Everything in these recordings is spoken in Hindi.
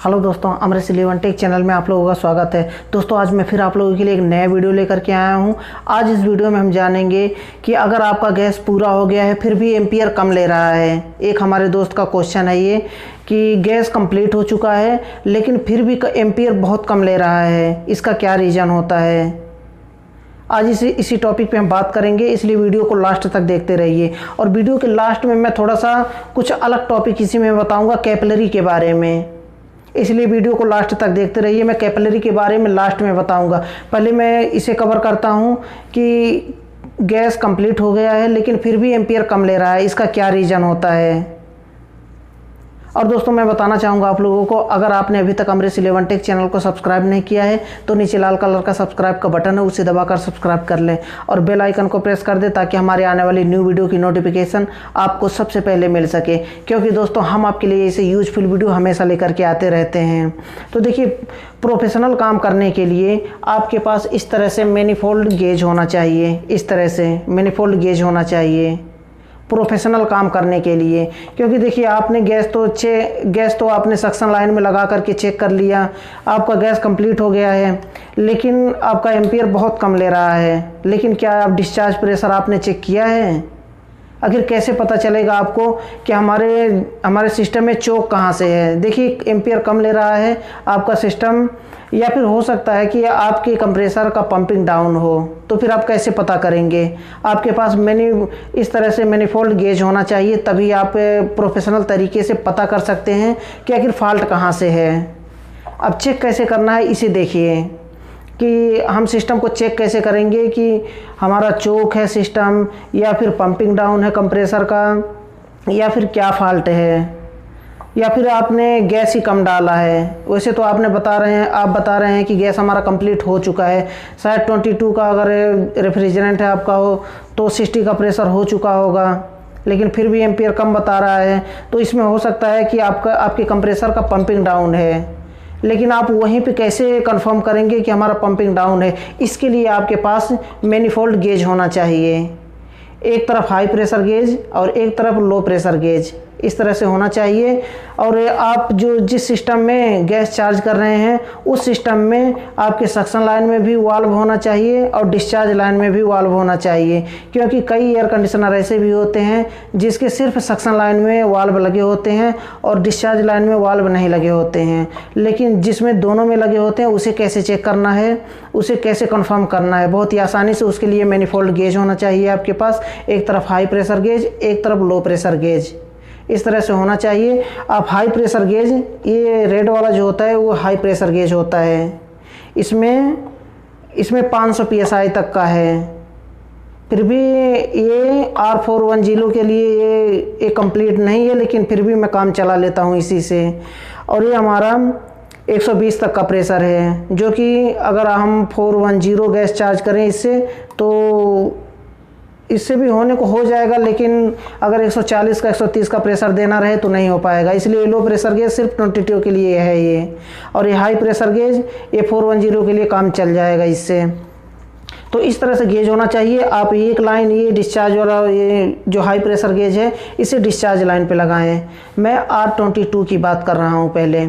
हेलो दोस्तों, अमरीश इलेवन टेक चैनल में आप लोगों का स्वागत है। दोस्तों आज मैं फिर आप लोगों के लिए एक नया वीडियो लेकर के आया हूं। आज इस वीडियो में हम जानेंगे कि अगर आपका गैस पूरा हो गया है फिर भी एम्पियर कम ले रहा है। एक हमारे दोस्त का क्वेश्चन है ये कि गैस कंप्लीट हो चुका है लेकिन फिर भी एम्पियर बहुत कम ले रहा है, इसका क्या रीज़न होता है। आज इसी टॉपिक पे हम बात करेंगे, इसलिए वीडियो को लास्ट तक देखते रहिए। और वीडियो के लास्ट में मैं थोड़ा सा कुछ अलग टॉपिक इसी में बताऊंगा, कैपिलरी के बारे में, इसलिए वीडियो को लास्ट तक देखते रहिए। मैं कैपिलरी के बारे में लास्ट में बताऊंगा। पहले मैं इसे कवर करता हूं कि गैस कंप्लीट हो गया है लेकिन फिर भी एम्पियर कम ले रहा है, इसका क्या रीज़न होता है। और दोस्तों मैं बताना चाहूँगा आप लोगों को, अगर आपने अभी तक अमरीश इलेवन टेक चैनल को सब्सक्राइब नहीं किया है तो नीचे लाल कलर का सब्सक्राइब का बटन है, उसे दबाकर सब्सक्राइब कर लें और बेल आइकन को प्रेस कर दें ताकि हमारे आने वाली न्यू वीडियो की नोटिफिकेशन आपको सबसे पहले मिल सके। क्योंकि दोस्तों हम आपके लिए ऐसे यूजफुल वीडियो हमेशा लेकर के आते रहते हैं। तो देखिए, प्रोफेशनल काम करने के लिए आपके पास इस तरह से मैनिफोल्ड गेज होना चाहिए, इस तरह से मैनिफोल्ड गेज होना चाहिए प्रोफेशनल काम करने के लिए। क्योंकि देखिए, आपने गैस तो आपने सक्शन लाइन में लगा करके चेक कर लिया, आपका गैस कंप्लीट हो गया है लेकिन आपका एम्पियर बहुत कम ले रहा है। लेकिन क्या आप डिस्चार्ज प्रेशर आपने चेक किया है? आखिर कैसे पता चलेगा आपको कि हमारे सिस्टम में चोक कहाँ से है। देखिए, एम्पियर कम ले रहा है आपका सिस्टम, या फिर हो सकता है कि आपके कंप्रेसर का पंपिंग डाउन हो, तो फिर आप कैसे पता करेंगे। आपके पास इस तरह से मैनिफोल्ड गेज होना चाहिए, तभी आप प्रोफेशनल तरीके से पता कर सकते हैं कि आखिर फॉल्ट कहाँ से है। अब चेक कैसे करना है इसे देखिए कि हम सिस्टम को चेक कैसे करेंगे कि हमारा चोक है सिस्टम, या फिर पंपिंग डाउन है कंप्रेसर का, या फिर क्या फॉल्ट है, या फिर आपने गैस ही कम डाला है। वैसे तो आप बता रहे हैं कि गैस हमारा कंप्लीट हो चुका है। शायद 22 का अगर रेफ्रिजरेंट है आपका हो तो 60 का प्रेशर हो चुका होगा, लेकिन फिर भी एम्पियर कम बता रहा है। तो इसमें हो सकता है कि आपके कंप्रेसर का पंपिंग डाउन है। लेकिन आप वहीं पे कैसे कंफर्म करेंगे कि हमारा पंपिंग डाउन है? इसके लिए आपके पास मैनिफोल्ड गेज होना चाहिए, एक तरफ हाई प्रेशर गेज और एक तरफ लो प्रेशर गेज, इस तरह से होना चाहिए। और आप जिस सिस्टम में गैस चार्ज कर रहे हैं उस सिस्टम में आपके सक्शन लाइन में भी वाल्व होना चाहिए और डिस्चार्ज लाइन में भी वाल्व होना चाहिए। क्योंकि कई एयर कंडीशनर ऐसे भी होते हैं जिसके सिर्फ सक्शन लाइन में वाल्व लगे होते हैं और डिस्चार्ज लाइन में वाल्व नहीं लगे होते हैं। लेकिन जिसमें दोनों में लगे होते हैं उसे कैसे चेक करना है, उसे कैसे कंफर्म करना है, बहुत ही आसानी से। उसके लिए मैनिफोल्ड गेज होना चाहिए आपके पास, एक तरफ हाई प्रेशर गेज, एक तरफ लो प्रेशर गेज, इस तरह से होना चाहिए। आप हाई प्रेशर गेज, ये रेड वाला जो होता है वो हाई प्रेशर गेज होता है, इसमें 500 PSI तक का है। फिर भी ये R410 के लिए ये कंप्लीट नहीं है, लेकिन फिर भी मैं काम चला लेता हूँ इसी से। और ये हमारा 120 तक का प्रेशर है, जो कि अगर हम 410 गैस चार्ज करें इससे भी होने को हो जाएगा, लेकिन अगर 140 का 130 का प्रेशर देना रहे तो नहीं हो पाएगा। इसलिए लो प्रेशर गेज सिर्फ 22 के लिए है ये, और ये हाई प्रेशर गेज ये 410 के लिए काम चल जाएगा इससे। तो इस तरह से गेज होना चाहिए। आप एक लाइन ये डिस्चार्ज वाला, ये जो हाई प्रेशर गेज है इसे डिस्चार्ज लाइन पे लगाएं। मैं R22 की बात कर रहा हूँ पहले।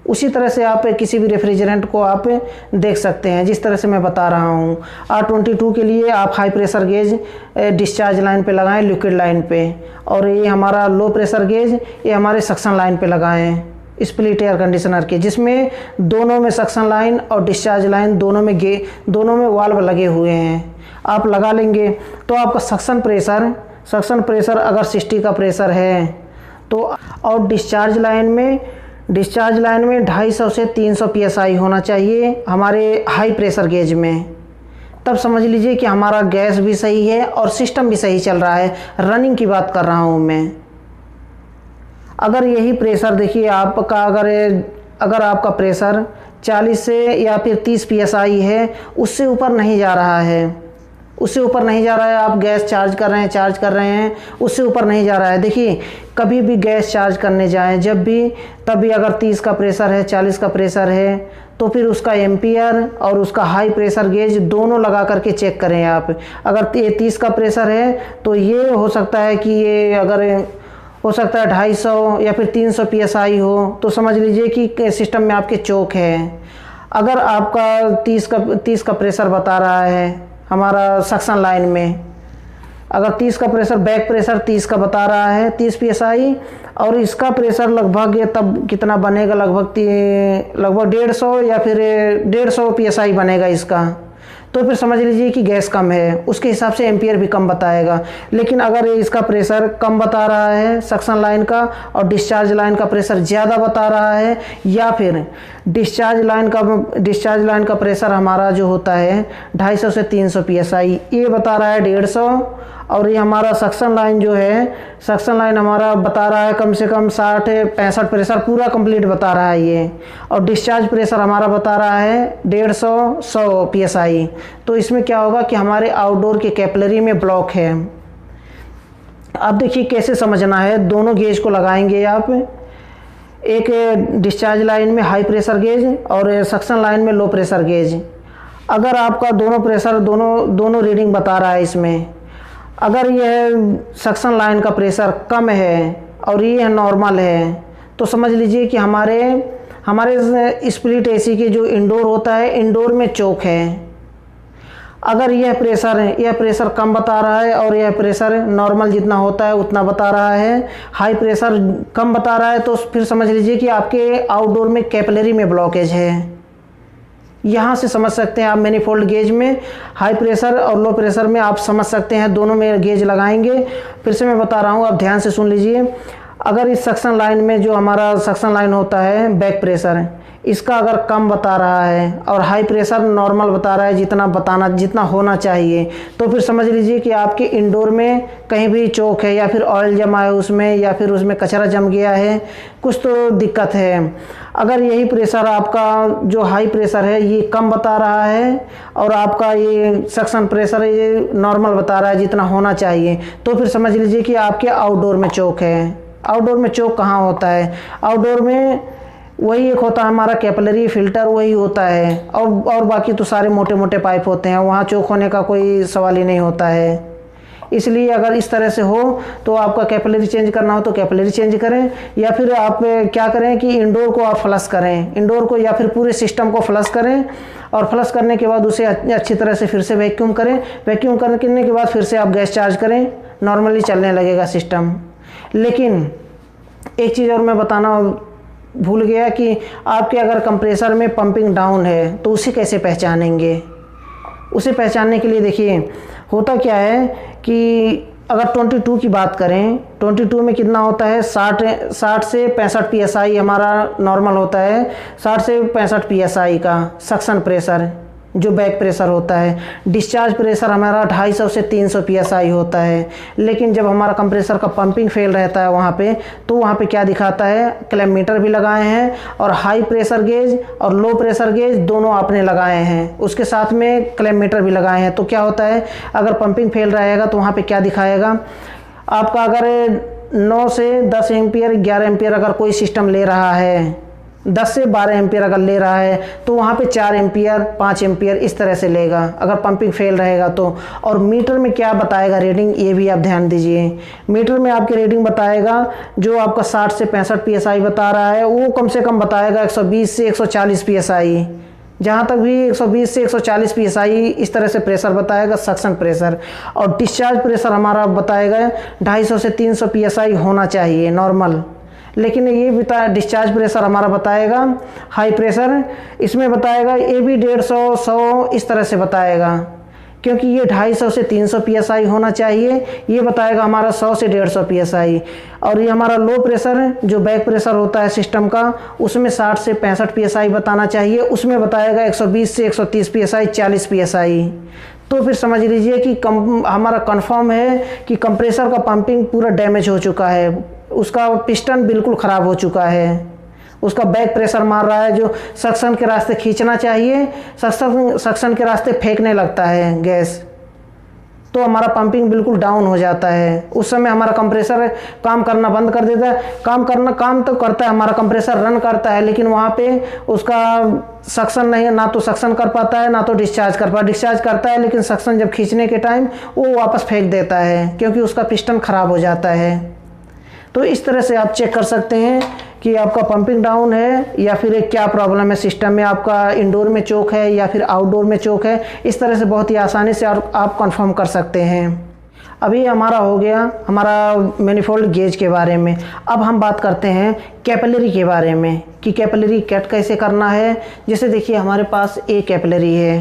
उसी तरह से आप किसी भी रेफ्रिजरेंट को आप देख सकते हैं जिस तरह से मैं बता रहा हूँ। R22 के लिए आप high pressure gauge discharge line पे लगाएं, लिक्विड लाइन पे, और ये हमारा लो प्रेशर गेज ये हमारे सक्शन लाइन पे लगाएं, स्प्लिट एयर कंडीशनर के, जिसमें दोनों में सक्शन लाइन और डिस्चार्ज लाइन दोनों में वाल्व लगे हुए हैं। आप लगा लेंगे तो आपका सक्शन प्रेशर अगर 60 का प्रेशर है तो, और डिस्चार्ज लाइन में 250 से 300 PSI होना चाहिए हमारे हाई प्रेशर गेज में। तब समझ लीजिए कि हमारा गैस भी सही है और सिस्टम भी सही चल रहा है। रनिंग की बात कर रहा हूँ मैं। अगर यही प्रेशर देखिए आपका, अगर आपका प्रेशर 40 से या फिर 30 PSI है, उससे ऊपर नहीं जा रहा है, आप गैस चार्ज कर रहे हैं, उससे ऊपर नहीं जा रहा है। देखिए, कभी भी गैस चार्ज करने जाएं तभी अगर 30 का प्रेशर है, 40 का प्रेशर है, तो फिर उसका एम्पियर और उसका हाई प्रेशर गेज दोनों लगा करके चेक करें आप। अगर ये 30 का प्रेशर है तो ये हो सकता है कि ये अगर हो सकता है 250 या फिर 300 PSI हो, तो समझ लीजिए कि सिस्टम में आपके चोक है। अगर आपका 30 का प्रेशर बता रहा है हमारा सक्शन लाइन में, अगर 30 का प्रेशर, बैक प्रेशर 30 का बता रहा है 30 PSI, और इसका प्रेशर लगभग तब कितना बनेगा, लगभग 150 या फिर 150 PSI बनेगा इसका, तो फिर समझ लीजिए कि गैस कम है, उसके हिसाब से एम्पियर भी कम बताएगा। लेकिन अगर इसका प्रेशर कम बता रहा है सक्शन लाइन का और डिस्चार्ज लाइन का प्रेशर ज़्यादा बता रहा है, या फिर डिस्चार्ज लाइन का प्रेशर हमारा जो होता है 250 से 300 PSI, ये बता रहा है 150, और ये हमारा सक्शन लाइन जो है, सक्शन लाइन हमारा बता रहा है कम से कम 60-65 प्रेशर पूरा कंप्लीट बता रहा है ये, और डिस्चार्ज प्रेशर हमारा बता रहा है 150-100 PSI। तो इसमें क्या होगा कि हमारे आउटडोर के कैपिलरी में ब्लॉक है। अब देखिए कैसे समझना है, दोनों गेज को लगाएंगे आप, एक डिस्चार्ज लाइन में हाई प्रेशर गेज और सक्शन लाइन में लो प्रेशर गेज। अगर आपका दोनों प्रेशर दोनों रीडिंग बता रहा है इसमें, अगर यह सक्शन लाइन का प्रेशर कम है और ये नॉर्मल है, तो समझ लीजिए कि हमारे स्प्लिट एसी के जो इंडोर होता है, इंडोर में चोक है। अगर यह प्रेशर कम बता रहा है और यह प्रेशर नॉर्मल जितना होता है उतना बता रहा है, हाई प्रेशर कम बता रहा है, तो फिर समझ लीजिए कि आपके आउटडोर में कैपिलरी में ब्लॉकेज है। यहाँ से समझ सकते हैं आप मैनीफोल्ड गेज में हाई प्रेशर और लो प्रेशर में आप समझ सकते हैं, दोनों में गेज लगाएंगे। फिर से मैं बता रहा हूँ, आप ध्यान से सुन लीजिए। अगर इस सक्शन लाइन में जो हमारा सक्शन लाइन होता है बैक प्रेशर, इसका अगर कम बता रहा है और हाई प्रेशर नॉर्मल बता रहा है जितना होना चाहिए, तो फिर समझ लीजिए कि आपके इंडोर में कहीं भी चोक है, या फिर ऑयल जमा है उसमें, या फिर उसमें कचरा जम गया है, कुछ तो दिक्कत है। अगर यही प्रेशर आपका जो हाई प्रेशर है ये कम बता रहा है और आपका ये सक्शन प्रेशर ये नॉर्मल बता रहा है जितना होना चाहिए, तो फिर समझ लीजिए कि आपके आउटडोर में चोक है। आउटडोर में चोक कहाँ होता है? आउटडोर में वही एक होता है हमारा कैपिलरी फिल्टर, वही होता है, और बाकी तो सारे मोटे मोटे पाइप होते हैं, वहाँ चोक होने का कोई सवाल ही नहीं होता है। इसलिए अगर इस तरह से हो तो आपका कैपिलरी चेंज करना हो तो कैपिलरी चेंज करें, या फिर आप क्या करें कि इंडोर को आप फ्लश करें, इंडोर को या फिर पूरे सिस्टम को फ्लश करें, और फ्लश करने के बाद उसे अच्छी तरह से फिर से वैक्यूम करें। वैक्यूम करने के बाद फिर से आप गैस चार्ज करें, नॉर्मली चलने लगेगा सिस्टम। लेकिन एक चीज़ और मैं बताना भूल गया कि आपके अगर कंप्रेसर में पंपिंग डाउन है तो उसे कैसे पहचानेंगे। उसे पहचानने के लिए देखिए होता क्या है कि अगर 22 की बात करें, 22 में कितना होता है, 60 से 65 PSI हमारा नॉर्मल होता है, 60 से 65 PSI का सक्शन प्रेशर जो बैक प्रेशर होता है। डिस्चार्ज प्रेशर हमारा 250 से 300 PSI होता है। लेकिन जब हमारा कंप्रेसर का पंपिंग फेल रहता है वहाँ पे, तो वहाँ पे क्या दिखाता है, क्लैम्प मीटर भी लगाए हैं और हाई प्रेशर गेज और लो प्रेशर गेज दोनों आपने लगाए हैं, उसके साथ में क्लैम्प मीटर भी लगाए हैं। तो क्या होता है, अगर पंपिंग फेल रहेगा तो वहाँ पर क्या दिखाएगा आपका, अगर 9 से 10 एम्पियर 11 एम्पियर अगर कोई सिस्टम ले रहा है, 10 से 12 एम्पियर अगर ले रहा है तो वहाँ पे 4 एम्पियर 5 एम्पियर इस तरह से लेगा अगर पंपिंग फेल रहेगा तो। और मीटर में क्या बताएगा रीडिंग, ये भी आप ध्यान दीजिए। मीटर में आपकी रीडिंग बताएगा जो आपका 60 से 65 PSI बता रहा है, वो कम से कम बताएगा 120 से 140 PSI। जहाँ तक भी 120 से 140 PSI इस तरह से प्रेशर बताएगा सक्शन प्रेशर। और डिस्चार्ज प्रेशर हमारा बताएगा 250 से 300 PSI होना चाहिए नॉर्मल। लेकिन ये डिस्चार्ज प्रेशर हमारा बताएगा हाई प्रेशर, इसमें बताएगा ये भी 150 100 इस तरह से बताएगा, क्योंकि ये 250 से 300 PSI होना चाहिए, ये बताएगा हमारा 100 से 150 PSI। और ये हमारा लो प्रेशर जो बैक प्रेशर होता है सिस्टम का, उसमें 60 से 65 PSI बताना चाहिए, उसमें बताएगा 120 से 130 PSI 40 PSI। तो फिर समझ लीजिए कि हमारा कंफर्म है कि कंप्रेसर का पंपिंग पूरा डैमेज हो चुका है, उसका पिस्टन बिल्कुल ख़राब हो चुका है, उसका बैक प्रेशर मार रहा है जो सक्शन के रास्ते खींचना चाहिए, सक्शन के रास्ते फेंकने लगता है गैस, तो हमारा पंपिंग बिल्कुल डाउन हो जाता है। उस समय हमारा कंप्रेसर काम करना बंद कर देता है। काम तो करता है, हमारा कंप्रेसर रन करता है, लेकिन वहाँ पे उसका सक्शन नहीं, ना तो सक्शन कर पाता है ना तो डिस्चार्ज कर पाता है। डिस्चार्ज करता है लेकिन सक्शन जब खींचने के टाइम वो वापस फेंक देता है, क्योंकि उसका पिस्टन ख़राब हो जाता है। तो इस तरह से आप चेक कर सकते हैं कि आपका पंपिंग डाउन है या फिर क्या प्रॉब्लम है सिस्टम में, आपका इंडोर में चोक है या फिर आउटडोर में चोक है। इस तरह से बहुत ही आसानी से आप कंफर्म कर सकते हैं। अभी हमारा हो गया हमारा मैनिफोल्ड गेज के बारे में। अब हम बात करते हैं कैपिलरी के बारे में कि कैपिलरी कट कैसे करना है। जैसे देखिए हमारे पास एक कैपिलरी है,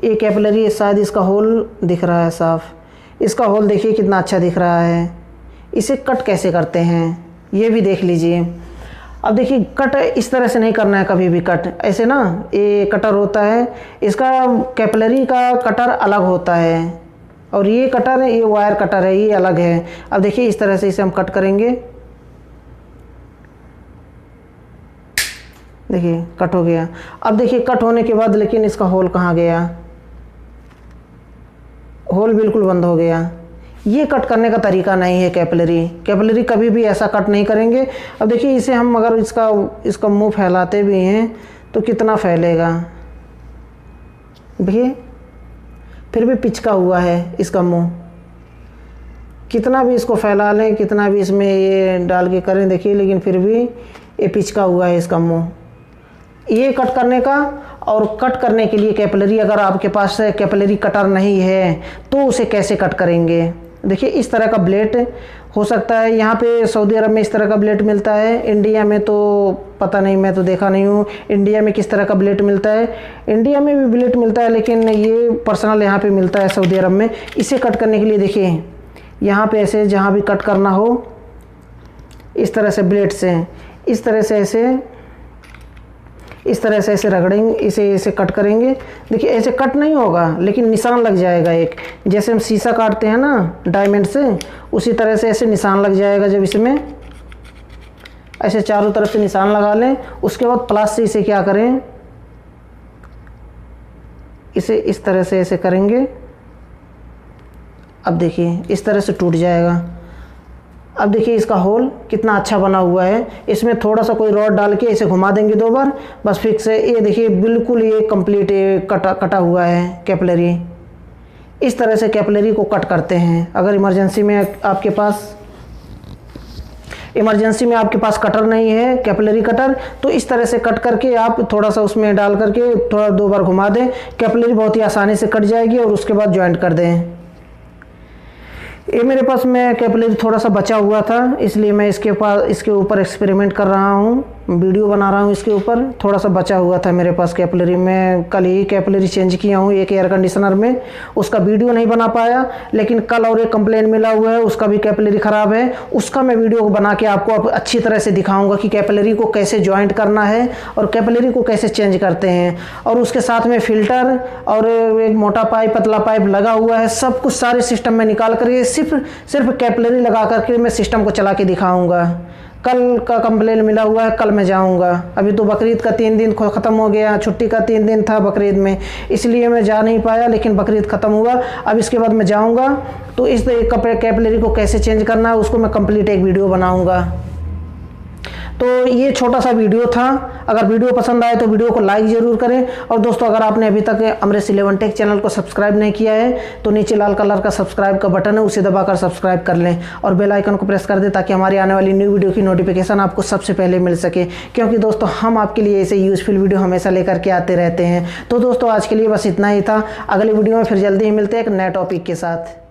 एक कैपिलरी है, शायद इसका होल दिख रहा है साफ, इसका होल देखिए कितना अच्छा दिख रहा है। इसे कट कैसे करते हैं ये भी देख लीजिए। अब देखिए कट इस तरह से नहीं करना है कभी भी। कट ऐसे ना, ये कटर होता है, इसका कैपिलरी का कटर अलग होता है और ये कटर है, ये वायर कटर है, ये अलग है। अब देखिए इस तरह से इसे हम कट करेंगे, देखिए कट हो गया। अब देखिए कट होने के बाद लेकिन इसका होल कहाँ गया, होल बिल्कुल बंद हो गया। ये कट करने का तरीका नहीं है कैपिलरी कभी भी ऐसा कट नहीं करेंगे। अब देखिए इसे हम अगर इसका मुंह फैलाते भी हैं तो कितना फैलेगा, देखिए फिर भी पिचका हुआ है इसका मुंह। कितना भी इसको फैला लें, कितना भी इसमें ये डाल के करें देखिए, लेकिन फिर भी ये पिचका हुआ है इसका मुंह। ये कट करने का, और कट करने के लिए कैपिलरी, अगर आपके पास कैपिलरी कटर नहीं है तो उसे कैसे कट करेंगे। देखिए इस तरह का ब्लेड हो सकता है, यहाँ पे सऊदी अरब में इस तरह का ब्लेड मिलता है, इंडिया में तो पता नहीं, मैं तो देखा नहीं हूँ इंडिया में किस तरह का ब्लेड मिलता है। इंडिया में भी ब्लेड मिलता है लेकिन ये पर्सनल यहाँ पे मिलता है सऊदी अरब में। इसे कट करने के लिए देखिए यहाँ पे ऐसे जहाँ भी कट करना हो इस तरह से ब्लेड से इस तरह से ऐसे रगड़ेंगे, इसे कट करेंगे। देखिए ऐसे कट नहीं होगा लेकिन निशान लग जाएगा एक, जैसे हम शीशा काटते हैं ना डायमंड से, उसी तरह से ऐसे निशान लग जाएगा। जब इसमें ऐसे चारों तरफ से निशान लगा लें, उसके बाद प्लास से इसे क्या करें, इसे इस तरह से ऐसे करेंगे। अब देखिए इस तरह से टूट जाएगा। अब देखिए इसका होल कितना अच्छा बना हुआ है। इसमें थोड़ा सा कोई रॉड डाल के इसे घुमा देंगे 2 बार, बस फिक्स है। ये देखिए बिल्कुल ये कंप्लीट कटा हुआ है कैपिलरी। इस तरह से कैपिलरी को कट करते हैं। अगर इमरजेंसी में आपके पास कटर नहीं है, कैपिलरी कटर, तो इस तरह से कट करके आप थोड़ा सा उसमें डाल करके थोड़ा 2 बार घुमा दें, कैपिलरी बहुत ही आसानी से कट जाएगी और उसके बाद ज्वाइंट कर दें। ये मेरे पास में कैपिलरी थोड़ा सा बचा हुआ था, इसलिए मैं इसके ऊपर एक्सपेरिमेंट कर रहा हूँ, वीडियो बना रहा हूँ। इसके ऊपर थोड़ा सा बचा हुआ था मेरे पास कैपिलरी। मैं कल ही कैपिलरी चेंज किया हूँ एक एयर कंडीशनर में, उसका वीडियो नहीं बना पाया, लेकिन कल और एक कंप्लेंट मिला हुआ है, उसका भी कैपिलरी ख़राब है। उसका मैं वीडियो बना के आपको अच्छी तरह से दिखाऊँगा कि कैपिलरी को कैसे ज्वाइंट करना है और कैपिलरी को कैसे चेंज करते हैं। और उसके साथ में फ़िल्टर और एक मोटा पाइप पतला पाइप लगा हुआ है, सब कुछ सारे सिस्टम में निकाल करके सिर्फ कैपिलरी लगा करके मैं सिस्टम को चला के दिखाऊंगा। कल का कंप्लेन मिला हुआ है, कल मैं जाऊंगा। अभी तो बकरीद का 3 दिन ख़त्म हो गया, छुट्टी का 3 दिन था बकरीद में, इसलिए मैं जा नहीं पाया, लेकिन बकरीद ख़त्म हुआ। अब इसके बाद मैं जाऊंगा तो इस कैपिलरी को कैसे चेंज करना है उसको मैं कंप्लीट एक वीडियो बनाऊंगा। तो ये छोटा सा वीडियो था। अगर वीडियो पसंद आए तो वीडियो को लाइक ज़रूर करें। और दोस्तों अगर आपने अभी तक अमरेश 11 टेक चैनल को सब्सक्राइब नहीं किया है तो नीचे लाल कलर का सब्सक्राइब का बटन है, उसे दबाकर सब्सक्राइब कर लें और बेल आइकन को प्रेस कर दें ताकि हमारी आने वाली न्यू वीडियो की नोटिफिकेशन आपको सबसे पहले मिल सके। क्योंकि दोस्तों हम आपके लिए ऐसे यूज़फुल वीडियो हमेशा लेकर के आते रहते हैं। तो दोस्तों आज के लिए बस इतना ही था। अगली वीडियो में फिर जल्दी ही मिलते हैं एक नए टॉपिक के साथ।